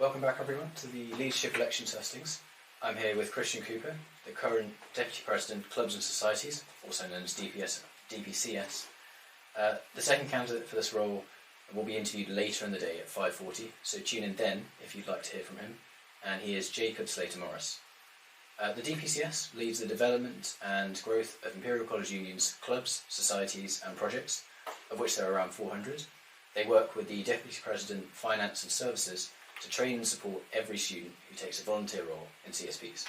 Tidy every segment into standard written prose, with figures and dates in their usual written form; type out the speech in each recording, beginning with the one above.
Welcome back everyone to the Leadership Hustings. I'm here with Christian Cooper, the current Deputy President of Clubs and Societies, also known as DPCS. The second candidate for this role will be interviewed later in the day at 5:40, so tune in then if you'd like to hear from him. And he is Jakob Slater-Morris. The DPCS leads the development and growth of Imperial College Union's clubs, societies and projects, of which there are around 400. They work with the Deputy President, Finance and Services to train and support every student who takes a volunteer role in CSPs.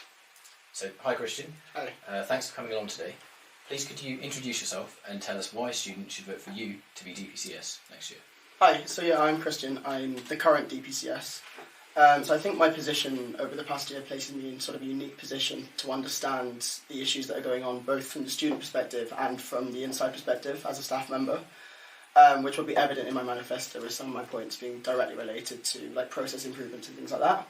So, hi Christian. Hi. Thanks for coming along today. Please could you introduce yourself and tell us why students should vote for you to be DPCS next year? Hi, I'm Christian. I'm the current DPCS. So I think my position over the past year places me in sort of a unique position to understand the issues that are going on both from the student perspective and from the inside perspective as a staff member. Which will be evident in my manifesto with some of my points being directly related to like process improvements and things like that.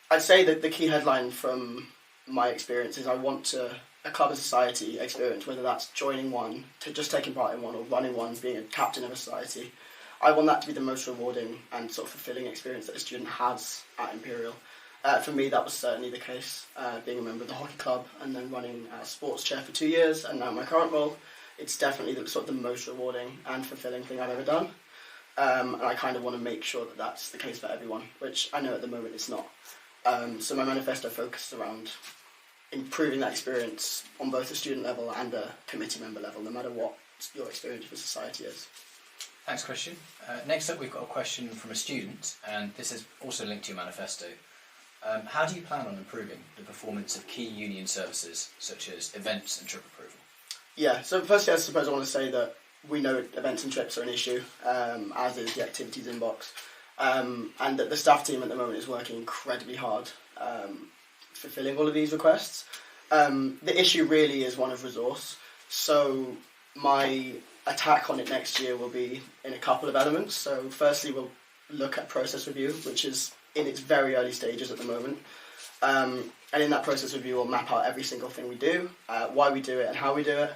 I'd say that the key headline from my experience is I want a club and society experience, whether that's joining one, to just taking part in one, or running one, being a captain of a society. I want that to be the most rewarding and sort of fulfilling experience that a student has at Imperial. For me, that was certainly the case, being a member of the hockey club and then running as sports chair for 2 years, and now my current role. It's definitely the most rewarding and fulfilling thing I've ever done. And I kind of want to make sure that that's the case for everyone, which I know at the moment it's not. So my manifesto focuses around improving that experience on both a student level and a committee member level, no matter what your experience with society is. Thanks, Christian. Next up, we've got a question from a student, and this is also linked to your manifesto. How do you plan on improving the performance of key union services, such as events and trip approval? Yeah, so firstly I suppose I want to say that we know events and trips are an issue, as is the activities inbox, and that the staff team at the moment is working incredibly hard fulfilling all of these requests. The issue really is one of resource, so my attack on it next year will be in a couple of elements. So firstly we'll look at process review, which is in its very early stages at the moment. And in that process review, we'll map out every single thing we do, why we do it and how we do it.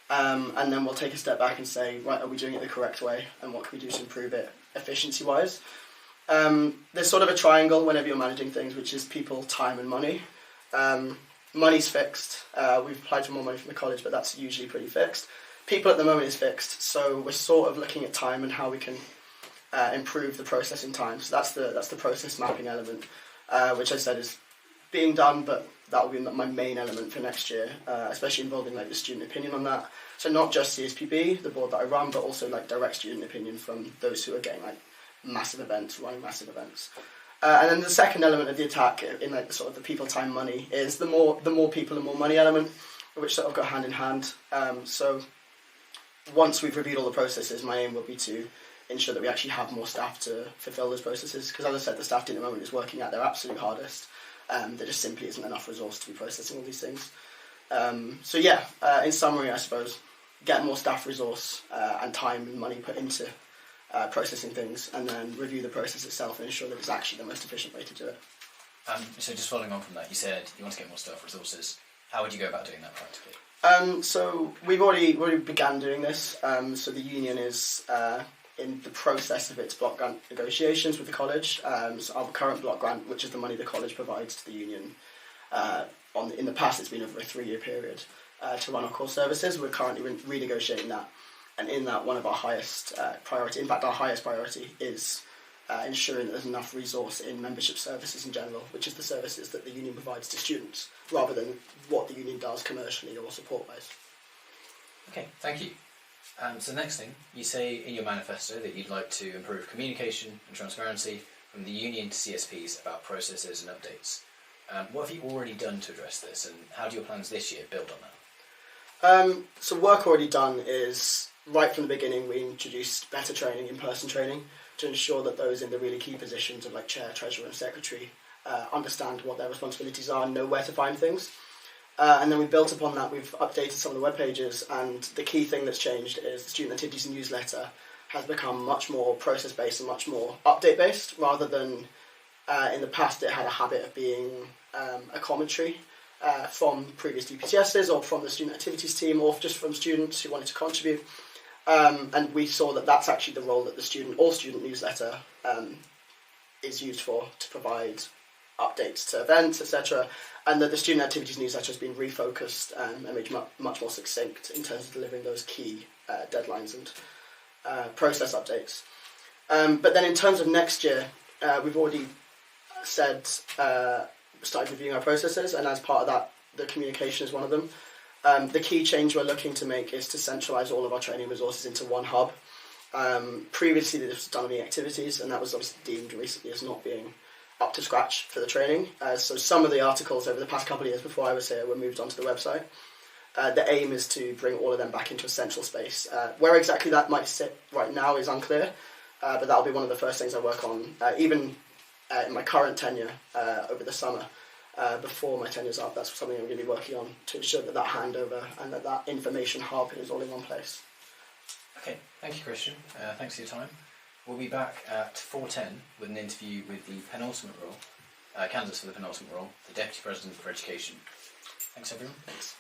And then we'll take a step back and say, right, are we doing it the correct way? And what can we do to improve it efficiency-wise? There's sort of a triangle whenever you're managing things, which is people, time and money. Money's fixed. We've applied for more money from the college, but that's usually pretty fixed. People at the moment is fixed, so we're sort of looking at time and how we can improve the process in time. So that's the process mapping element, which I said is being done, but that will be my main element for next year, especially involving like the student opinion on that. So not just CSPB, the board that I run, but also like direct student opinion from those who are getting like massive events, running massive events. And then the second element of the attack in like the sort of the people, time, money is the more people and more money element, which sort of go hand in hand. So once we've reviewed all the processes, my aim will be to ensure that we actually have more staff to fulfil those processes, because as I said, the staff team at the moment is working at their absolute hardest. There just simply isn't enough resource to be processing all these things. In summary, I suppose, get more staff resource and time and money put into processing things, and then review the process itself and ensure that it's actually the most efficient way to do it. So just following on from that, you said you want to get more staff resources. How would you go about doing that practically? So we've already began doing this. So the union is in the process of its block grant negotiations with the college. So our current block grant, which is the money the college provides to the union, in the past it's been over a 3-year period to run our core services. We're currently renegotiating that, and in that one of our highest priority, in fact our highest priority, is ensuring that there's enough resource in membership services in general, which is the services that the union provides to students, rather than what the union does commercially or support-wise. Okay, thank you. So next thing, you say in your manifesto that you'd like to improve communication and transparency from the union to CSPs about processes and updates. What have you already done to address this, and how do your plans this year build on that? So work already done is, right from the beginning, we introduced better training, in-person training, to ensure that those in the really key positions of like chair, treasurer and secretary understand what their responsibilities are and know where to find things. And then we built upon that, we've updated some of the web pages, and the key thing that's changed is the Student Activities newsletter has become much more process-based and much more update-based, rather than in the past it had a habit of being a commentary from previous DPCSs or from the Student Activities team, or just from students who wanted to contribute. And we saw that that's actually the role that the all student newsletter is used for to provide updates to events, etc., and that the student activities newsletter has been refocused and made much more succinct in terms of delivering those key deadlines and process updates. But then in terms of next year, we've already said started reviewing our processes, and as part of that, the communication is one of them. The key change we're looking to make is to centralise all of our training resources into one hub. Previously, this was done on the activities, and that was obviously deemed recently as not being up to scratch for the training. So some of the articles over the past couple of years before I was here were moved onto the website. The aim is to bring all of them back into a central space. Where exactly that might sit right now is unclear, but that'll be one of the first things I work on, even in my current tenure over the summer. Before my tenure's up, that's something I'm going to be working on to ensure that that handover and that information hub is all in one place. Okay, thank you, Christian. Thanks for your time. We'll be back at 4:10 with an interview with the penultimate role, candidates for the penultimate role, the Deputy President for Education. Thanks, everyone. Thanks.